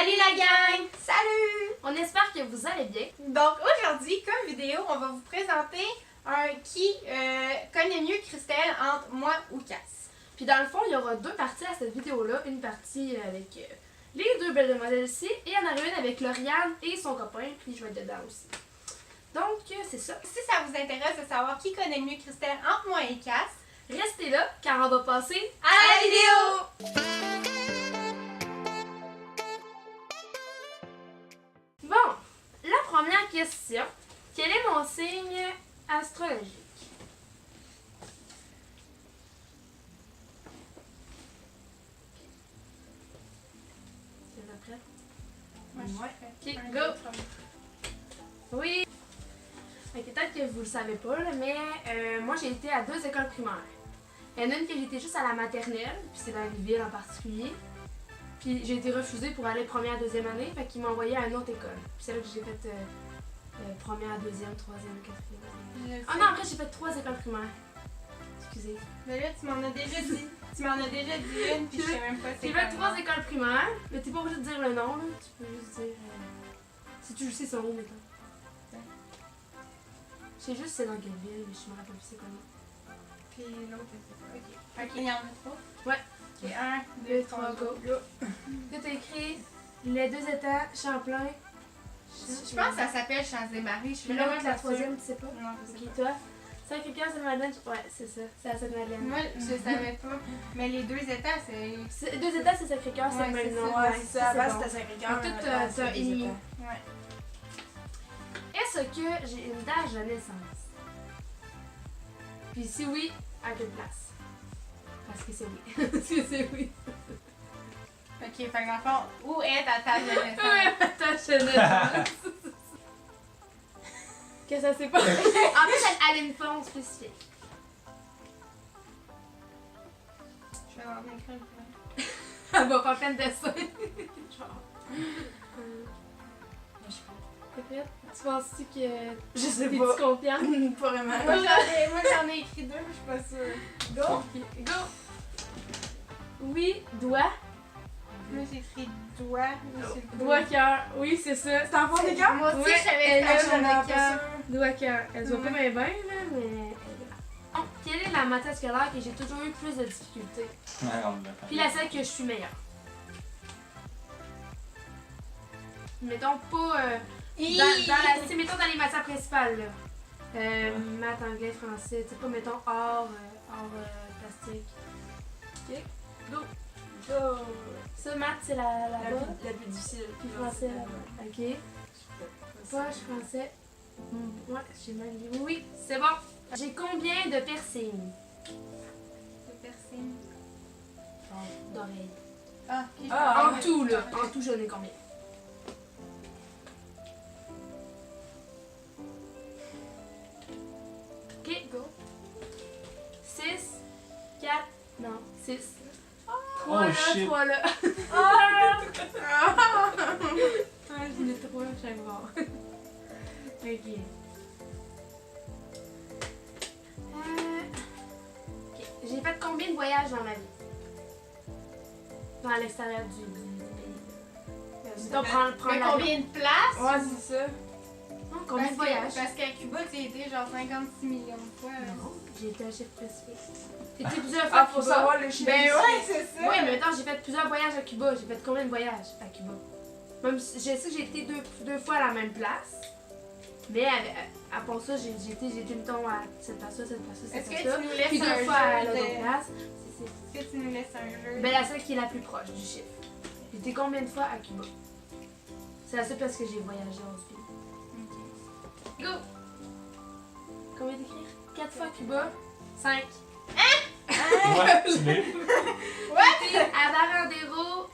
Salut la gang! Salut! On espère que vous allez bien. Donc aujourd'hui, comme vidéo, on va vous présenter un qui connaît mieux Christelle entre moi ou Cass. Puis dans le fond, il y aura deux parties à cette vidéo-là. Une partie avec les deux belles demoiselles-ci et il y en aura une avec Lauriane et son copain, puis je vais être dedans aussi. Donc c'est ça. Si ça vous intéresse de savoir qui connaît mieux Christelle entre moi et Cass, Restez là car on va passer à la vidéo! Bon, la première question. Quel est mon signe astrologique? T'es prête? Ouais. Ok, go! Oui! Peut-être que vous le savez pas, là, mais moi j'ai été à deux écoles primaires. Il y en a une que j'étais juste à la maternelle, puis c'est dans une ville en particulier. Puis j'ai été refusée pour aller première, deuxième année, fait qu'ils m'ont envoyé à une autre école. Puis c'est là que j'ai fait première, deuxième, troisième, quatrième. Ah non, après j'ai fait trois écoles primaires. Excusez. Mais là, tu m'en as déjà dit. Tu m'en as déjà dit une, puis je sais même pas c'est J'ai quoi. fait trois écoles primaires, mais t'es pas obligé de dire le nom, là. Tu peux juste dire. Si tu le sais, son nom, mettons. Je sais juste c'est dans quelle ville, mais je me rappelle plus c'est quoi. Puis l'autre, c'est ça. Ok. Ok, il y en a trois? Ouais. Ok, 1, 2, 3, go. Là, t'as écrit les deux états, Champlain. Je pense que ça s'appelle Champs-et-Marie. Je suis Puis vraiment l'autre, la pas sûre. troisième, tu sais pas? Non, je sais Ok, pas. toi? Sacré-Cœur, Sainte-Madeleine? Ouais, c'est ça. C'est à Sainte-Madeleine. Moi, je savais pas. Mais les deux états, c'est. Deux états, c'est Sacré-Cœur, c'est Ouais, le même c'est nom. ça. Ouais, c'est ça. Avant, bon. c'était Sacré-Cœur. Donc, tout, maintenant, t'as c'est émis. des États. Ouais. Est-ce que j'ai une date de naissance? Puis si oui, à quelle place? Parce que c'est oui. Parce que c'est oui. Ok, fait qu'en fond, où est ta table de naissance? Ouais, ta chaîne. Que ça c'est pas. En fait, elle a une forme spécifique. Je vais avoir mes crèmes. Elle va pas faire de dessin. Genre. T'es prête? Tu penses-tu que. Je sais T'es-tu pas. confiante? Pas vraiment. Moi, j'en ai écrit deux, mais je suis pas sûre. Go! Go! Oui, doigt. Moi, j'ai écrit doigt. Doigt cœur. Oui, c'est ça. C'est en forme de cœur? Moi aussi, Ouais, je savais elle que a c'était j'en ai un pas cœur. Doigt cœur. Elle se voit pas Ouais. bien, là, mais elle est là. Bon, quelle est la matière scolaire que j'ai toujours eu plus de difficultés? Puis la celle que je suis meilleure. Mettons pas. Mettons dans les matières principales, là. Maths, anglais, français. Tu sais pas, mettons art plastique. Ok. Go! Go! Ça, maths, c'est la La bas. plus difficile. Puis français, là-bas. Ok. Poche, français. Ouais, j'ai mal dit. Oui, c'est bon. J'ai combien de piercings? Le piercing. D'oreilles. Ah, ok. Ah, En tout, là. En tout, j'en ai combien? Ok, go. 6, 4, non, 6. 3 là, shit. 3 là. Ah! Ah, j'en ai 3 chaque bord. Ok. Ok. J'ai fait combien de voyages dans ma vie? Dans l'extérieur du pays. Donc, prends Mais l'avion. combien de places? Ouais, c'est ça. Non, combien de voyages? Parce qu'à Cuba, tu as été genre 56 millions de fois. Non, j'ai été un chef spécifique. J'ai été plusieurs fois Ah, à faut Cuba. savoir le chiffre. Ben ouais, c'est ça. Oui, mais attends, j'ai fait plusieurs voyages à Cuba. J'ai fait combien de voyages à Cuba? Même si je sais que j'ai été deux fois à la même place. Mais à part ça, j'ai été, mettons, à cette place-là, cette place-là, cette Est-ce que place-là. tu nous laisses Puis deux un fois à jeu l'autre de... place. Est-ce que tu nous laisses un jeu? Ben, la seule qui est la plus proche du chiffre. J'ai été combien de fois à Cuba? C'est la seule place que j'ai voyagé dans ce pays. Go! Combien d'écrire? 4 fois à Cuba. 5. Ouais, tu l'es. J'étais à Barandero,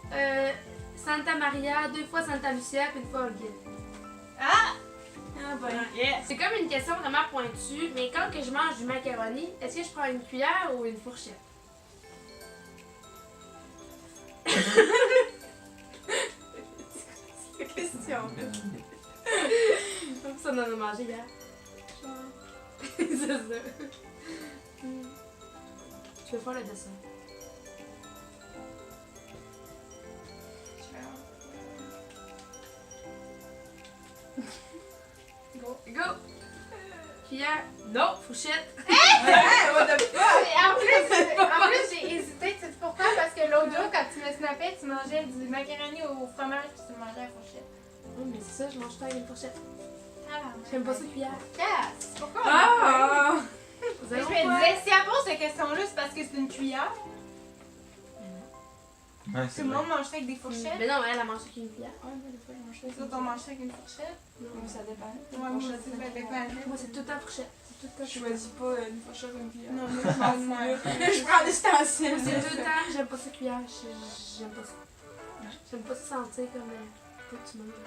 Santa Maria, 2 fois Santa Lucia, puis 1 fois Holguín. Ah! Ah, ben. Yes! C'est comme une question vraiment pointue, mais quand que je mange du macaroni, est-ce que je prends une cuillère ou une fourchette? C'est la question. Comme ça, on en a mangé hier. C'est ça. Je vais faire le dessin. cuillère. Non, fourchette. What the fuck? Et en plus j'ai hésité, tu sais pourquoi? Parce que l'autre jour, quand tu me snappais, tu mangeais du macaroni au fromage puis tu le mangeais à la fourchette. Oh, mais c'est ça, je mange pas avec une fourchette. Ah, J'aime pas ça, cuillère. Casse! Pourquoi? Ah! Je me disais, si elle pose cette question-là, c'est parce que c'est une cuillère. Ouais, Tout le monde mange ça avec des fourchettes. Mais non, elle a mangé avec une cuillère. Ouais, mais des fois, elle mange ça avec Les autres, on mange ça avec une fourchette. Non, Ça dépend. Ouais, moi aussi, ça dépend. moi, c'est tout le temps fourchette. C'est tout le temps Je choisis pas une fourchette ou une cuillère. Non, moi, je mange moi. Je prends l'ustensile. Moi, c'est tout le temps, j'aime pas ça cuillère. J'aime pas ça. J'aime pas ça sentir comme faut que tu manges.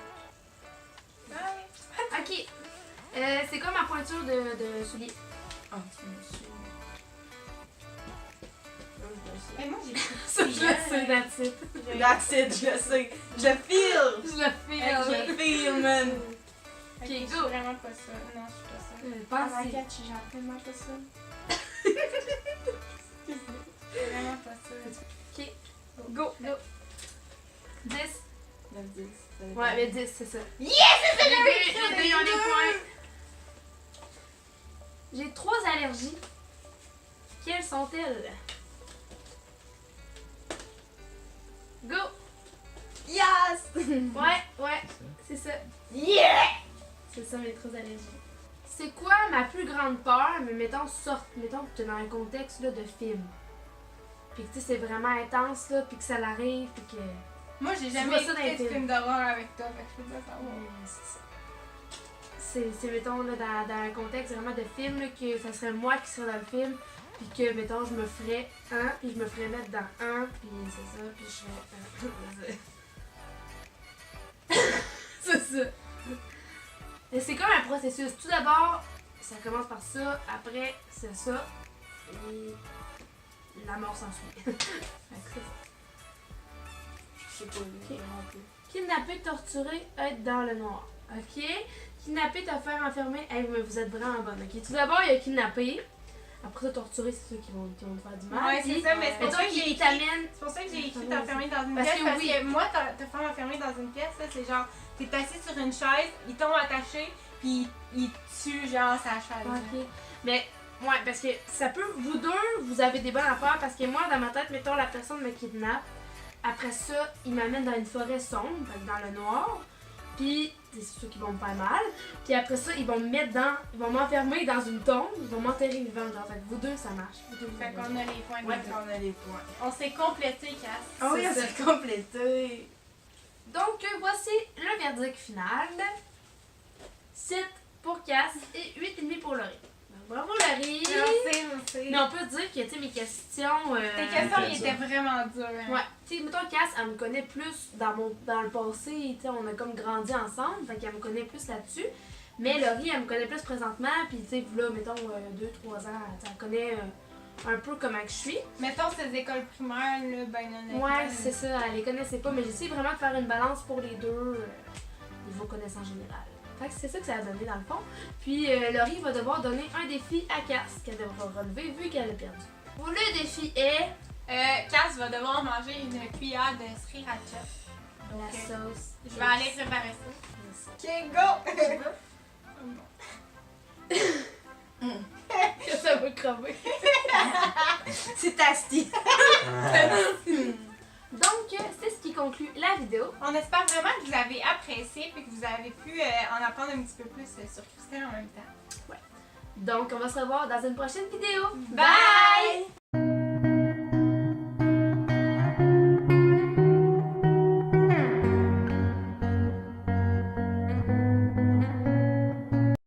Ouais. Ok. C'est quoi ma pointure de soulier? Ah, tu me suis. Mais moi, j'ai pris Ça, je le sais, that's it. That's it, je le sais. Je le feel. Je le fais. Je le feel, man. Ok, go. je suis vraiment pas ça. Non, je suis pas ça. Pense Ah, Maquette, je suis genre tellement pas ça. Je suis vraiment pas ça. Go, go. 10. 9, 10. ça dépend. Ouais, mais 10, c'est ça. Yes, Les deux, ils ont des points. J'ai 3 allergies. Quelles sont-elles? Go! Yes! Ouais, c'est ça. Yeah! C'est ça mes 3 allergies. C'est quoi ma plus grande peur, mais mettons que t'es dans un contexte là, de film. Puis que tu sais, c'est vraiment intense, là, puis que ça l'arrive, puis que... Moi, j'ai Tu jamais vois ça dans les écouté de films. film d'horreur avec toi, fait que je peux pas savoir. C'est mettons, là, dans un contexte vraiment de film, là, que ça serait moi qui serais dans le film, puis que, mettons, je me ferais puis je me ferais mettre dans puis c'est ça, puis je serais... c'est ça. Mais c'est comme un processus. Tout d'abord, ça commence par ça, après, c'est ça, et la mort s'ensuit. Fait que c'est ça. Je sais pas, vraiment plus. Kidnapper, torturer, être dans le noir. Ok? Kidnapper, te faire enfermer. Hey, mais vous êtes vraiment bonne. Ok? Tout d'abord, il y a kidnapper. Après ça, torturer, c'est ceux qui vont te faire du mal. Ouais, c'est Puis, ça, mais c'est pour mettons ça que j'ai qu'il écrit. t'amène. C'est pour ça que j'ai écrit Ah, t'enfermer dans une Parce pièce, que parce oui. que moi, te faire enfermer dans une pièce, là, c'est genre, t'es assis sur une chaise, il tombe attaché, puis il tue, genre, sa chaise. Ok. Mais, ouais, parce que ça peut. Vous deux, vous avez des bonnes affaires. Parce que moi, dans ma tête, mettons, la personne me kidnappe. Après ça, il m'amène dans une forêt sombre, fait que dans le noir. Puis, c'est sûr qu'ils vont me faire mal. Puis après ça, ils vont me mettre dans. Ils vont m'enfermer dans une tombe. Ils vont m'enterrer vivant. Genre, fait que vous deux, ça marche. Vous deux, vous Fait avez qu'on a les points de Ouais, deux. on a les points. On s'est complété, Cass. Ah oui, C'est on s'est complété. Donc, voici le verdict final. 7 pour Cass et 8,5 pour Laurie. Donc, bravo, Laurie! Merci. Mais on peut dire que, tu sais, mes questions... Tes questions, ils étaient vraiment dures. Hein. Ouais, tu sais, mettons, Cass, elle me connaît plus dans le passé, tu sais, on a comme grandi ensemble, fait qu'elle me connaît plus là-dessus. Mais Laurie, elle me connaît plus présentement, puis tu sais, là, mettons, 2-3 ans, tu sais, elle connaît un peu comment que je suis. Mettons ces écoles primaires, là, ben honnêtement. Ouais, c'est ça, elle les connaissait pas, mais j'essaie vraiment de faire une balance pour les deux, niveau connaissance générale. Fait que c'est ça que ça a donné dans le fond. Puis Laurie va devoir donner un défi à Cass qu'elle devra relever vu qu'elle a perdu. Le défi est Cass va devoir manger une cuillère de sriracha. la Donc, sauce. je vais aller préparer ça. Ok, go! Ça va crever. C'est tasty. Donc, c'est ce qui conclut la vidéo. On espère vraiment que vous avez apprécié et que vous avez pu en apprendre un petit peu plus sur Christelle en même temps. Donc, on va se revoir dans une prochaine vidéo. Bye!